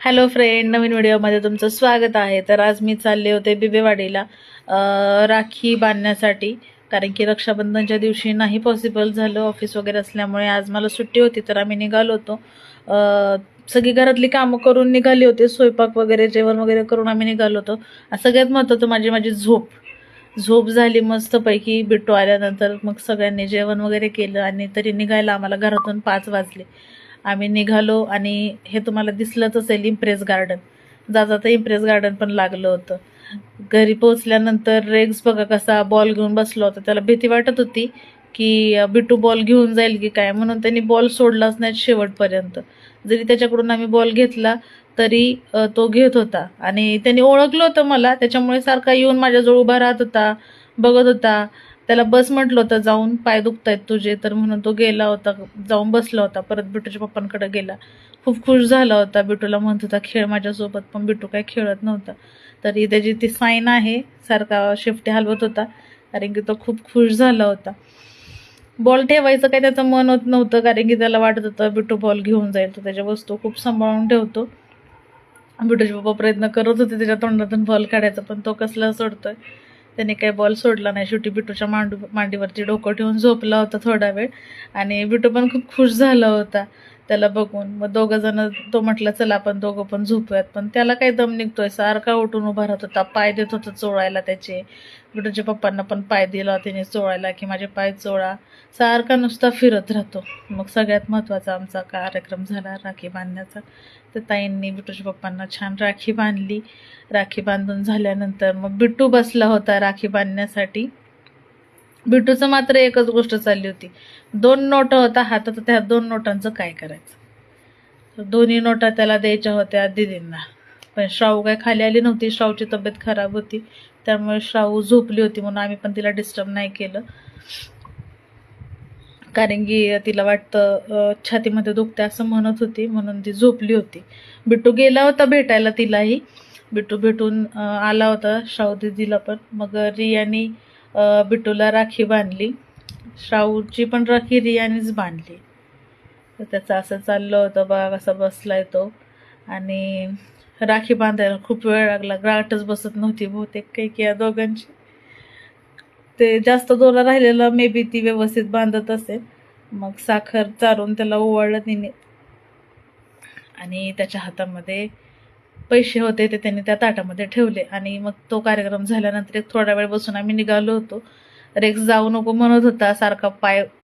Hello friend, नवीन व्हिडिओमध्ये तुमचं स्वागत आहे. तर आज मी चालले होते बिबेवाडीला राखी बांधण्यासाठी, कारण की रक्षाबंधनच्या दिवशी नाही पॉसिबल झालं, ऑफिस वगैरे असल्यामुळे. आज मला सुट्टी होती तर आम्ही निघालो होतो. सगळी घरातली कामं करून निघाली होते, स्वयंपाक वगैरे जेवण वगैरे करून आम्ही निघालो होतो. सगळ्यात महत्त्वाचं माझी झोप झाली मस्तपैकी. बिट्टू आल्यानंतर मग सगळ्यांनी जेवण वगैरे केलं आणि तरी निघायला आम्हाला घरातून 5 वाजले. आम्ही निघालो आणि हे तुम्हाला दिसलंच असेल, इम्प्रेस गार्डन. जाता इम्प्रेस गार्डन पण लागलं होतं. घरी पोहोचल्यानंतर रेग्स बघा कसा बॉल घेऊन बसलो होता. त्याला भीती वाटत होती की बिट्टू बॉल घेऊन जाईल की काय, म्हणून त्यांनी बॉल सोडलाच नाही शेवटपर्यंत. जरी त्याच्याकडून आम्ही बॉल घेतला तरी तो घेत होता आणि त्यांनी ओळखलं होतं मला, त्याच्यामुळे सारखा येऊन माझ्याजवळ उभा राहत होता, बघत होता. त्याला बस म्हटलं होतं जाऊन, पाय दुखतायत तुझे, तर म्हणून तो गेला होता, जाऊन बसला होता. परत बिट्टूच्या पप्पांकडे गेला, खूप खुश झाला होता. बिट्टूला म्हणत होता खेळ माझ्यासोबत, पण बिट्टू काय खेळत नव्हता. तरी त्याची ती साईन आहे, सारखा शेपटी हलवत होता, कारण की तो खूप खुश झाला होता. बॉल ठेवायचं काय त्याचं मन होत नव्हतं, कारण की त्याला वाटत होतं बिट्टू बॉल घेऊन जाईल. तो त्याच्या वस्तू खूप सांभाळून ठेवतो. बिट्टूचे पप्पा प्रयत्न करत होते त्याच्या तोंडातून बॉल काढायचा, पण तो कसला सोडतोय. त्याने काही बॉल सोडला नाही. शेवटी बिट्टूच्या मांडीवरती डोकं ठेवून झोपला होता थोडा वेळ, आणि बिट्टू पण खूप खुश झाला होता त्याला बघून. मग दोघंजण, तो म्हटलं चला आपण दोघं पण झोपूयात, पण त्याला काही दम निघतोय, सारखा उठून उभा राहत होता, पाय देत होता चोळायला त्याचे. बिट्टूच्या पप्पांना पण पाय दिला त्याने चोळायला, की माझे पाय चोळा. सारखा नुसता फिरत राहतो. मग सगळ्यात महत्त्वाचा आमचा कार्यक्रम झाला राखी बांधण्याचा. तर ताईंनी बिट्टूच्या पप्पांना छान राखी बांधली. राखी बांधून झाल्यानंतर मग बिट्टू बसला होता राखी बांधण्यासाठी. बिट्टूचं मात्र एकच गोष्ट चालली होती, 2 नोटा होता हातात, त्या 2 नोटांचं काय करायचं. तर दोन्ही नोटा त्याला द्यायच्या होत्या दीदींना, पण श्रावू काय खाली आली नव्हती. श्रावूची तब्येत खराब होती, त्यामुळे श्रावू झोपली होती, म्हणून आम्ही पण तिला डिस्टर्ब नाही केलं, कारण की तिला वाटतं छातीमध्ये दुखते असं म्हणत होती, म्हणून ती झोपली होती. बिट्टू गेला होता भेटायला तिलाही. बिट्टू भेटून आला होता श्रावू दीदीला पण. मग रियानी बिट्टूला राखी बांधली. श्रावूची पण राखी रियानीच बांधली. तर त्याचं असं चाललं होतं, बघा कसा बसलाय तो. आणि राखी बांधायला खूप वेळ लागला, गाठच बसत नव्हती बहुतेक काही की या दोघांची. ते जास्त दोरा राहिलेलं, मे बी ती व्यवस्थित बांधत असेल. मग साखर चारून त्याला ओवाळलं तिने, आणि त्याच्या हातामध्ये पैसे होते ते त्यांनी त्या ताटामध्ये ठेवले. आणि मग तो कार्यक्रम झाल्यानंतर एक थोडा वेळ बसून आम्ही निघालो होतो. रेक्स जाऊ नको म्हणत होता, सारखा पाय